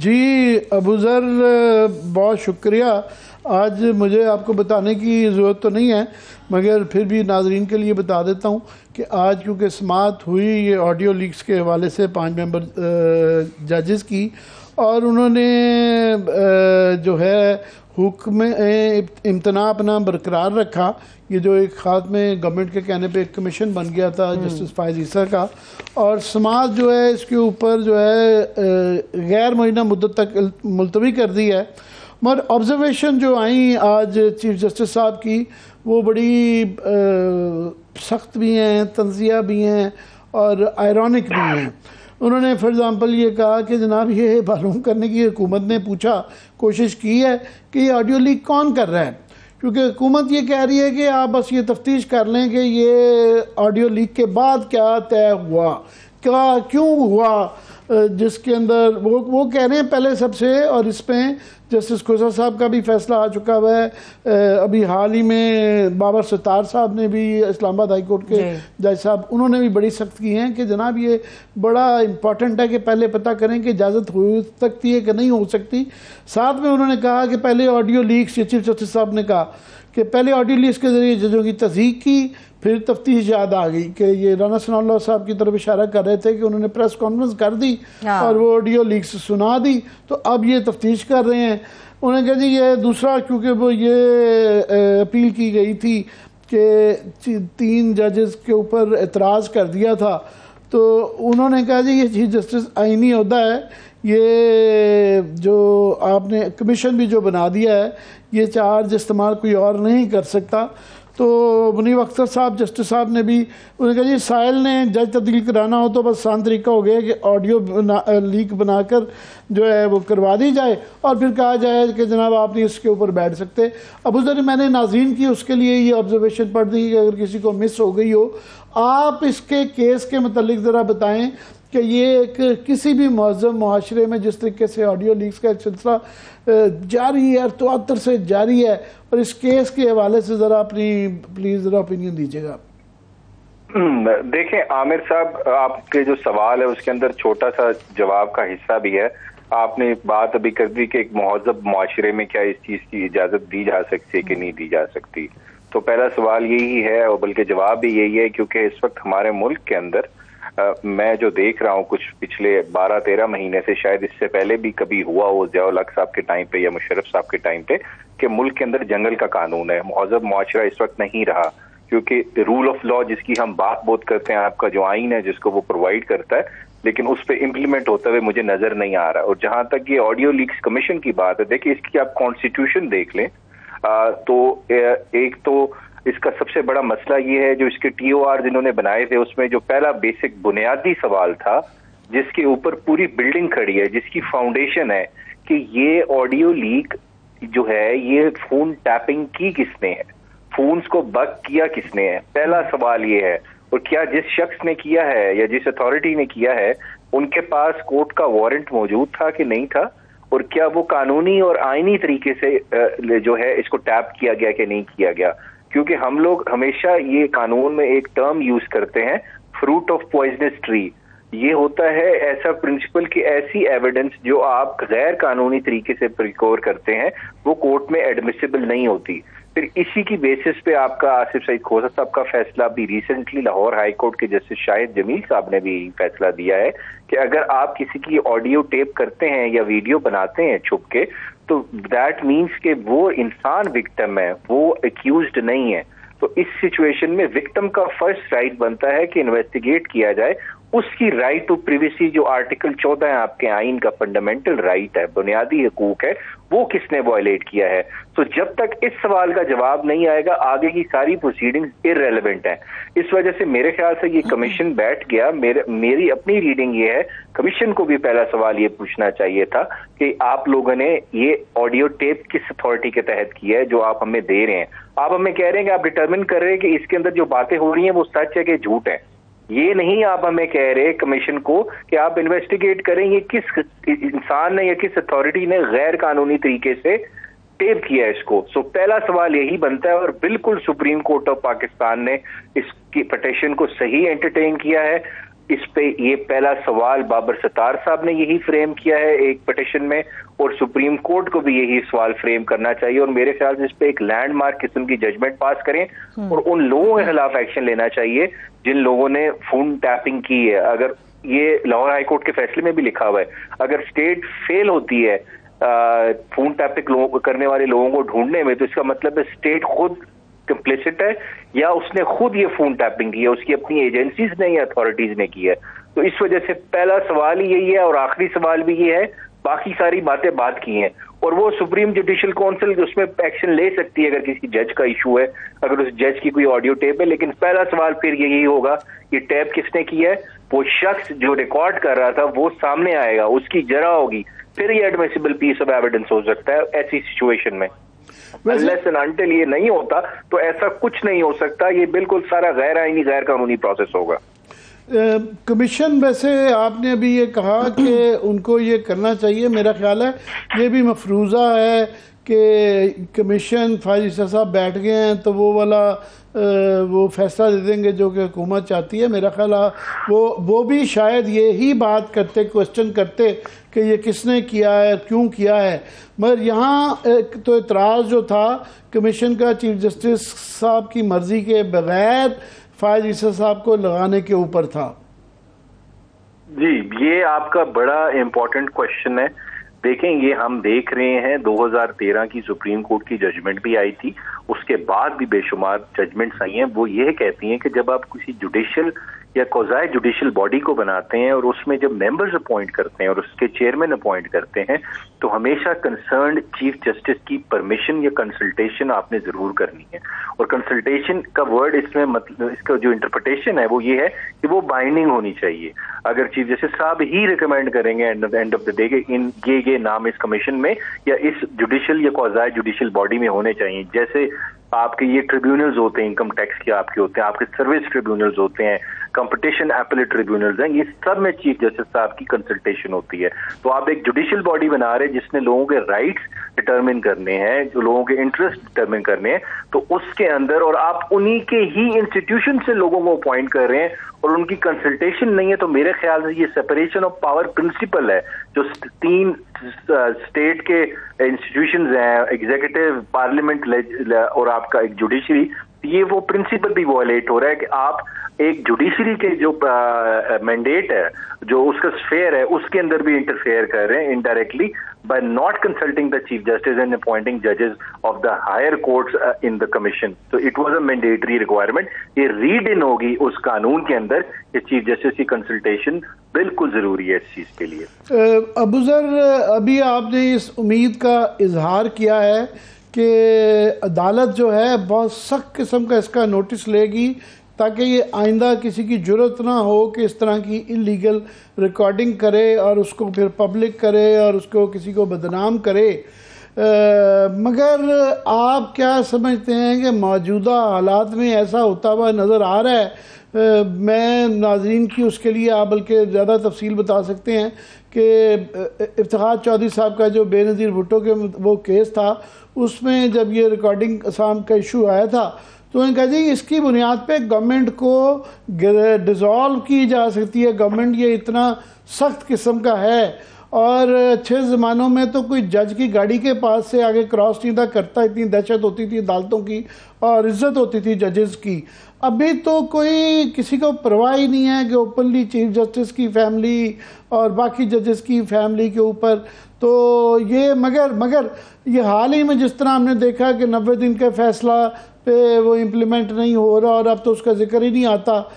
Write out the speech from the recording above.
जी अबूज़र, बहुत शुक्रिया। आज मुझे आपको बताने की ज़रूरत तो नहीं है, मगर फिर भी नाजरीन के लिए बता देता हूँ कि आज क्योंकि समाअत हुई ये ऑडियो लीक्स के हवाले से 5 मेंबर जजेस की, और उन्होंने जो है हुक्म इम्तना अपना बरकरार रखा। ये जो एक ख़ास में गवर्नमेंट के कहने पे एक कमीशन बन गया था जस्टिस फायज़ ईसा का, और समाज जो है इसके ऊपर जो है गैर मुअय्यना मुद्दत तक मुलतवी कर दी है। मगर ऑब्जर्वेशन जो आई आज चीफ जस्टिस साहब की वो बड़ी सख्त भी हैं, तंज़िया भी हैं और आयरॉनिक भी हैं। उन्होंने फॉर एग्ज़ाम्पल ये कहा कि जनाब ये मालूम करने की हुकूमत ने कोशिश की है कि ये ऑडियो लीक कौन कर रहा है, क्योंकि हुकूमत ये कह रही है कि आप बस ये तफ्तीश कर लें कि ये ऑडियो लीक के बाद क्या तय हुआ, क्या क्यों हुआ, जिसके अंदर वो कह रहे हैं पहले सबसे। और इसमें जस्टिस खोसा साहब का भी फैसला आ चुका हुआ है। अभी हाल ही में बाबर सत्तार साहब ने भी, इस्लामाबाद हाई कोर्ट के जज साहब, उन्होंने भी बड़ी सख्त की हैं कि जनाब ये बड़ा इंपॉर्टेंट है कि पहले पता करें कि इजाज़त हो सकती है कि नहीं हो सकती। साथ में उन्होंने कहा कि पहले ऑडियो लीक्स, चीफ जस्टिस साहब ने कहा कि पहले ऑडियो लीक्स के ज़रिए जजों की तस्दीक की, फिर तफ्तीश याद आ गई कि ये राना सनाउल्लाह साहब की तरफ इशारा कर रहे थे कि उन्होंने प्रेस कॉन्फ्रेंस कर दी और वो ऑडियो लीक्स सुना दी, तो अब ये तफ्तीश कर रहे हैं। उन्होंने कहा जी ये दूसरा, क्योंकि वो ये अपील की गई थी कि 3 जजेस के ऊपर एतराज़ कर दिया था, तो उन्होंने कहा जी ये चीफ जस्टिस आईनी ओहदा है, ये जो आपने कमीशन भी जो बना दिया है ये चार्ज इस्तेमाल कोई और नहीं कर सकता। तो मुनीब अख्तर साहब, जस्टिस साहब ने भी, उन्होंने कहा जी साहिल ने जज तब्दील कराना हो तो बस आसान तरीका हो गया कि ऑडियो लीक बनाकर जो है वो करवा दी जाए और फिर कहा जाए कि जनाब आप नहीं इसके ऊपर बैठ सकते। अब उस दिन मैंने नाज़रीन की उसके लिए ये ऑब्जर्वेशन पढ़ दी कि अगर किसी को मिस हो गई हो, आप इसके केस के मतलब ज़रा बताएँ कि ये एक किसी भी मुअज़्ज़म मुआशरे में जिस तरीके से ऑडियो लीक्स का एक सिलसिला जारी है और तवातर से जारी है, और इस केस के हवाले से ज़रा अपनी प्लीज़ ज़रा ओपिनियन दीजिएगा। देखें आमिर साहब, आपके जो सवाल है उसके अंदर छोटा सा जवाब का हिस्सा भी है। आपने बात अभी कर दी कि एक मुहज़्ज़ब मुआशरे में क्या इस चीज़ की इजाज़त दी जा सकती है कि नहीं दी जा सकती। तो पहला सवाल यही है, और बल्कि जवाब भी यही है, क्योंकि इस वक्त हमारे मुल्क के अंदर मैं जो देख रहा हूँ कुछ पिछले 12-13 महीने से, शायद इससे पहले भी कभी हुआ हो ज़ियाउल हक साहब के टाइम पे या मुशर्रफ साहब के टाइम पे, कि मुल्क के अंदर जंगल का कानून है। मुहज़्ज़ब मुआशरा इस वक्त नहीं रहा, क्योंकि रूल ऑफ लॉ जिसकी हम बात बहुत करते हैं, आपका जो आइन है जिसको वो प्रोवाइड करता है, लेकिन उस पर इम्प्लीमेंट होते हुए मुझे नजर नहीं आ रहा। और जहां तक ये ऑडियो लीक्स कमीशन की बात है, देखिए इसकी आप कॉन्स्टिट्यूशन देख लें तो एक तो इसका सबसे बड़ा मसला ये है, जो इसके TOR जिन्होंने बनाए थे उसमें जो पहला बेसिक बुनियादी सवाल था जिसके ऊपर पूरी बिल्डिंग खड़ी है, जिसकी फाउंडेशन है कि ये ऑडियो लीक जो है ये फोन टैपिंग की किसने है, फोन्स को बग किया किसने है, पहला सवाल ये है। और क्या जिस शख्स ने किया है या जिस अथॉरिटी ने किया है उनके पास कोर्ट का वारंट मौजूद था कि नहीं था, और क्या वो कानूनी और आईनी तरीके से जो है इसको टैप किया गया कि नहीं किया गया। क्योंकि हम लोग हमेशा ये कानून में एक टर्म यूज करते हैं, फ्रूट ऑफ पॉइजनस ट्री। ये होता है ऐसा प्रिंसिपल कि ऐसी एविडेंस जो आप गैर कानूनी तरीके से प्रिकवर करते हैं वो कोर्ट में एडमिसिबल नहीं होती। फिर इसी की बेसिस पे आपका आसिफ सईद खोसा साहब का फैसला भी रिसेंटली लाहौर हाई कोर्ट के जस्टिस शाहिद जमील साहब ने भी फैसला दिया है कि अगर आप किसी की ऑडियो टेप करते हैं या वीडियो बनाते हैं छुप के, तो दैट मीन्स कि वो इंसान विक्टिम है, वो एक्यूज्ड नहीं है। तो इस सिचुएशन में विक्टिम का फर्स्ट राइट बनता है कि इन्वेस्टिगेट किया जाए, उसकी राइट टू प्रिवेसी जो आर्टिकल 14 है आपके आइन का फंडामेंटल राइट है, बुनियादी हकूक है, वो किसने वायलेट किया है। तो जब तक इस सवाल का जवाब नहीं आएगा आगे की सारी प्रोसीडिंग्स इररेलेवेंट है। इस वजह से मेरे ख्याल से ये कमीशन बैठ गया। मेरी अपनी रीडिंग ये है, कमीशन को भी पहला सवाल ये पूछना चाहिए था कि आप लोगों ने ये ऑडियो टेप किस अथॉरिटी के तहत किया है जो आप हमें दे रहे हैं। आप हमें कह रहे हैं कि आप डिटर्मिन कर रहे हैं कि इसके अंदर जो बातें हो रही हैं वो सच है कि झूठ है। ये नहीं आप हमें कह रहे कमीशन को कि आप इन्वेस्टिगेट करें ये किस इंसान ने या किस अथॉरिटी ने गैर कानूनी तरीके से टेप किया है इसको। सो पहला सवाल यही बनता है, और बिल्कुल सुप्रीम कोर्ट ऑफ पाकिस्तान ने इसकी पिटीशन को सही एंटरटेन किया है। इस पे ये पहला सवाल बाबर सत्तार साहब ने यही फ्रेम किया है एक पिटिशन में, और सुप्रीम कोर्ट को भी यही सवाल फ्रेम करना चाहिए, और मेरे ख्याल से इस पे एक लैंडमार्क किस्म की जजमेंट पास करें और उन लोगों के खिलाफ एक्शन लेना चाहिए जिन लोगों ने फोन टैपिंग की है। अगर ये लाहौर हाई कोर्ट के फैसले में भी लिखा हुआ है, अगर स्टेट फेल होती है फोन टैपिंग करने वाले लोगों को ढूंढने में, तो इसका मतलब है स्टेट खुद कंप्लिसिट है या उसने खुद ये फोन टैपिंग की है, उसकी अपनी एजेंसीज ने या अथॉरिटीज ने की है। तो इस वजह से पहला सवाल ही यही है और आखिरी सवाल भी ये है, बाकी सारी बातें बात की हैं, और वो सुप्रीम जुडिशियल काउंसिल उसमें एक्शन ले सकती है अगर किसी जज का इशू है, अगर उस जज की कोई ऑडियो टेप है। लेकिन पहला सवाल फिर यही होगा, ये टेप किसने की है, वो शख्स जो रिकॉर्ड कर रहा था वो सामने आएगा, उसकी जरा होगी, फिर ये एडमिसिबल पीस ऑफ एविडेंस हो सकता है ऐसी सिचुएशन में। अनलेस एंड अनटिल ये नहीं होता तो ऐसा कुछ नहीं हो सकता, ये बिल्कुल सारा गैर आईनी गैर कानूनी प्रोसेस होगा। कमीशन, वैसे आपने अभी ये कहा कि उनको ये करना चाहिए, मेरा ख्याल है ये भी मफरूज़ा है कि कमीशन फायद ईसा साहब बैठ गए हैं तो वो वाला वो फैसला दे देंगे जो कि हुकूमत चाहती है। मेरा ख्याल है वो भी शायद ये ही बात करते, क्वेश्चन करते कि ये किसने किया है, क्यों किया है। मगर यहाँ तो इतराज़ जो था कमीशन का चीफ जस्टिस साहब की मर्ज़ी के बगैर फायद ईसा साहब को लगाने के ऊपर था। जी, ये आपका बड़ा इम्पोर्टेंट क्वेश्चन है। देखें, ये हम देख रहे हैं 2013 की सुप्रीम कोर्ट की जजमेंट भी आई थी, उसके बाद भी बेशुमार जजमेंट्स आई हैं। वो ये कहती हैं कि जब आप किसी जुडिशियल या क्वाज़ाई जुडिशियल बॉडी को बनाते हैं और उसमें जब मेंबर्स अपॉइंट करते हैं और उसके चेयरमैन अपॉइंट करते हैं, तो हमेशा कंसर्न्ड चीफ जस्टिस की परमिशन या कंसल्टेशन आपने जरूर करनी है। और कंसल्टेशन का वर्ड इसमें मतलब, इसका जो इंटरप्रिटेशन है वो ये है कि वो बाइंडिंग होनी चाहिए। अगर चीफ जस्टिस साहब ही रिकमेंड करेंगे एंड ऑफ द डे के इन ये नाम इस कमीशन में या इस जुडिशियल या क्वाज़ाई जुडिशियल बॉडी में होने चाहिए। जैसे आपके ये ट्रिब्यूनल्स होते हैं, इनकम टैक्स के आपके होते हैं, आपके सर्विस ट्रिब्यूनल्स होते हैं, कंपटीशन एपेलेट ट्रिब्यूनल्स हैं, ये सब में चीफ जस्टिस साहब की कंसल्टेशन होती है। तो आप एक जुडिशियल बॉडी बना रहे हैं जिसने लोगों के राइट्स डिटरमिन करने हैं, जो लोगों के इंटरेस्ट डिटरमिन करने हैं, तो उसके अंदर और आप उन्हीं के ही इंस्टीट्यूशन से लोगों को अपॉइंट कर रहे हैं और उनकी कंसल्टेशन नहीं है, तो मेरे ख्याल से ये सेपरेशन ऑफ पावर प्रिंसिपल है जो 3 स्टेट के इंस्टीट्यूशंस हैं, एग्जीक्यूटिव, पार्लियामेंट और आपका एक जुडिशरी, ये वो प्रिंसिपल भी वॉयलेट हो रहा है कि आप एक जुडिशरी के जो मैंडेट है, जो उसका स्फेयर है, उसके अंदर भी इंटरफेयर कर रहे हैं indirectly by not consulting the chief justice and appointing judges of the higher courts in the commission. So it was a mandatory requirement. ये रीड इन होगी उस कानून के अंदर कि चीफ जस्टिस की कंसल्टेशन बिल्कुल जरूरी है इस चीज के लिए। अबूजर, अभी आपने इस उम्मीद का इजहार किया है कि अदालत जो है बहुत सख्त किस्म का इसका नोटिस लेगी ताकि ये आइंदा किसी की ज़रूरत ना हो कि इस तरह की इलीगल रिकॉर्डिंग करे और उसको फिर पब्लिक करे और उसको किसी को बदनाम करे। मगर आप क्या समझते हैं कि मौजूदा हालात में ऐसा होता हुआ नज़र आ रहा है? मैं नाज़रीन की उसके लिए आप बल्कि ज़्यादा तफसील बता सकते हैं कि इफ्तिखार चौधरी साहब का जो बेनज़ीर भुट्टो के वो केस था, उसमें जब ये रिकॉर्डिंग असाम का इशू आया था तो उन्होंने कहा जी इसकी बुनियाद पे गवर्नमेंट को डिज़ोल्व की जा सकती है, गवर्नमेंट ये इतना सख्त किस्म का है। और अच्छे ज़मानों में तो कोई जज की गाड़ी के पास से आगे क्रॉस नहीं था करता, इतनी दहशत होती थी अदालतों की और इज़्ज़त होती थी जजेस की। अभी तो कोई किसी को परवाह ही नहीं है कि ओपनली चीफ जस्टिस की फैमिली और बाकी जजेस की फैमिली के ऊपर तो ये मगर ये हाल ही में जिस तरह हमने देखा कि 90 दिन का फैसला पे वो इम्प्लीमेंट नहीं हो रहा और अब तो उसका जिक्र ही नहीं आता।